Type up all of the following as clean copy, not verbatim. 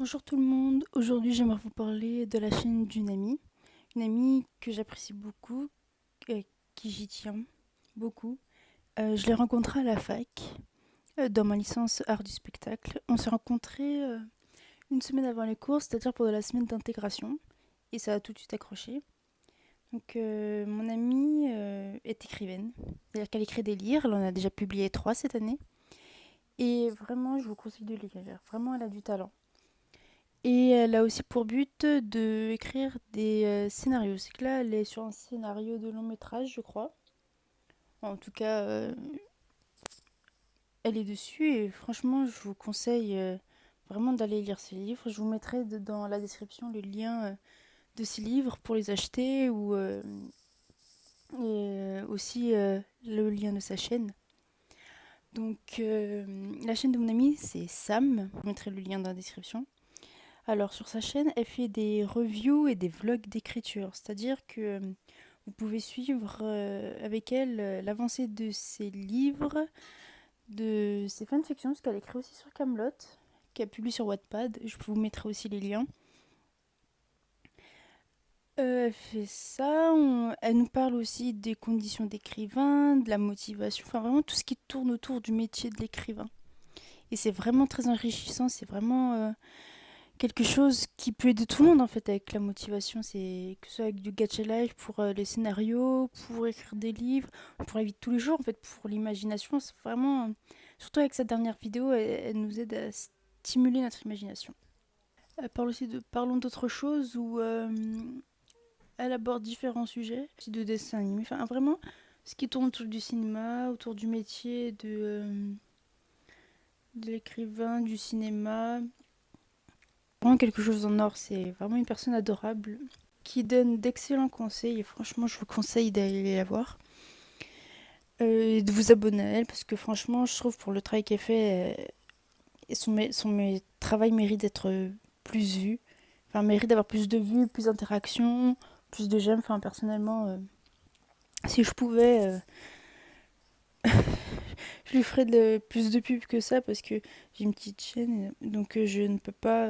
Bonjour tout le monde, aujourd'hui j'aimerais vous parler de la chaîne une amie que j'apprécie beaucoup, qui j'y tiens beaucoup. Je l'ai rencontrée à la fac, dans ma licence art du spectacle. On s'est rencontrés une semaine avant les cours, c'est-à-dire pour la semaine d'intégration, et ça a tout de suite accroché. Donc mon amie est écrivaine, c'est-à-dire qu'elle écrit des livres, elle en a déjà publié 3 cette année, et vraiment je vous conseille de les lire, vraiment elle a du talent. Et elle a aussi pour but de écrire des scénarios. C'est que là, elle est sur un scénario de long métrage, je crois. En tout cas, elle est dessus et franchement, je vous conseille vraiment d'aller lire ses livres. Je vous mettrai dans la description le lien de ses livres pour les acheter ou aussi le lien de sa chaîne. Donc, la chaîne de mon amie, c'est Sam. Je vous mettrai le lien dans la description. Alors sur sa chaîne, elle fait des reviews et des vlogs d'écriture, c'est-à-dire que vous pouvez suivre avec elle l'avancée de ses livres, de ses fanfictions, parce qu'elle écrit aussi sur Camelot, qu'elle publie sur Wattpad. Je vous mettrai aussi les liens. Elle fait ça, elle nous parle aussi des conditions d'écrivain, de la motivation, enfin vraiment tout ce qui tourne autour du métier de l'écrivain. Et c'est vraiment très enrichissant, c'est vraiment quelque chose qui peut aider tout le monde en fait avec la motivation. C'est que ce soit avec du gacha life pour les scénarios, pour écrire des livres, pour la vie de tous les jours en fait, pour l'imagination. C'est vraiment, surtout avec sa dernière vidéo, elle nous aide à stimuler notre imagination. Elle parle aussi de parlons d'autre chose où elle aborde différents sujets, aussi de dessin animé, enfin vraiment ce qui tourne autour du cinéma, autour du métier de l'écrivain, du cinéma. Vraiment quelque chose en or, c'est vraiment une personne adorable qui donne d'excellents conseils et franchement je vous conseille d'aller la voir. Et de vous abonner à elle parce que franchement je trouve pour le travail qu'elle fait, son travail mérite d'être plus vu. Enfin mérite d'avoir plus de vues, plus d'interactions, plus de j'aime. Enfin personnellement, si je pouvais, je lui ferais plus de pubs que ça parce que j'ai une petite chaîne donc je ne peux pas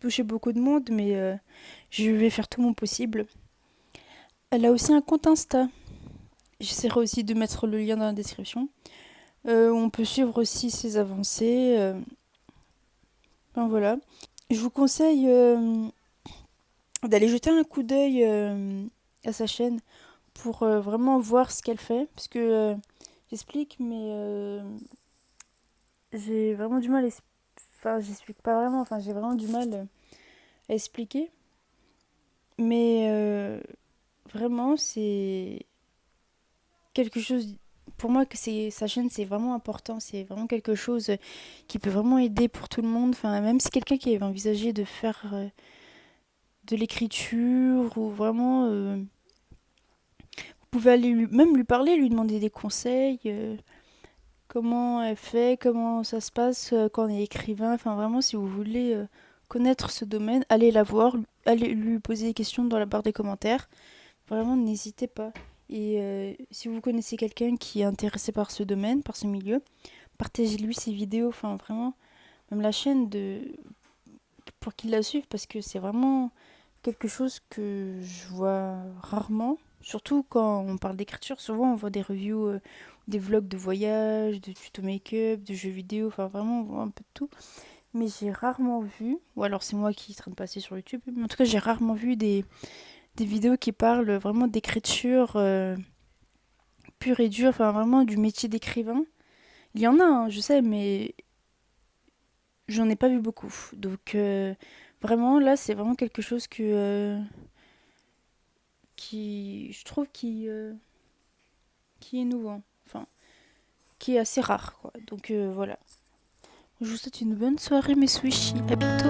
toucher beaucoup de monde mais je vais faire tout mon possible. Elle a aussi un compte Insta. J'essaierai aussi de mettre le lien dans la description. On peut suivre aussi ses avancées. Enfin voilà. Je vous conseille d'aller jeter un coup d'œil à sa chaîne pour vraiment voir ce qu'elle fait. Parce que j'explique, mais j'ai vraiment du mal à... Enfin, j'explique pas vraiment. Enfin, j'ai vraiment du mal à expliquer. Mais vraiment, c'est quelque chose pour moi que c'est sa chaîne c'est vraiment important, c'est vraiment quelque chose qui peut vraiment aider pour tout le monde, enfin même si quelqu'un qui avait envisagé de faire de l'écriture ou vraiment vous pouvez aller même lui parler, lui demander des conseils, comment elle fait, comment ça se passe quand on est écrivain, enfin vraiment si vous voulez connaître ce domaine, allez la voir, allez lui poser des questions dans la barre des commentaires. Vraiment, n'hésitez pas. Et si vous connaissez quelqu'un qui est intéressé par ce domaine, par ce milieu, partagez-lui ses vidéos. Enfin, vraiment, même la chaîne pour qu'il la suive parce que c'est vraiment quelque chose que je vois rarement. Surtout quand on parle d'écriture, souvent on voit des reviews, des vlogs de voyage, de tutos make-up, de jeux vidéo, enfin vraiment on voit un peu de tout. Mais j'ai rarement vu, ou alors c'est moi qui train de passer sur YouTube, mais en tout cas j'ai rarement vu des vidéos qui parlent vraiment d'écriture pure et dure, enfin vraiment du métier d'écrivain. Il y en a, hein, je sais, mais j'en ai pas vu beaucoup. Donc vraiment là, c'est vraiment quelque chose qui, je trouve, qui est innovant, enfin qui est assez rare, quoi. Donc voilà. Je vous souhaite une bonne soirée, mes swishies. À bientôt.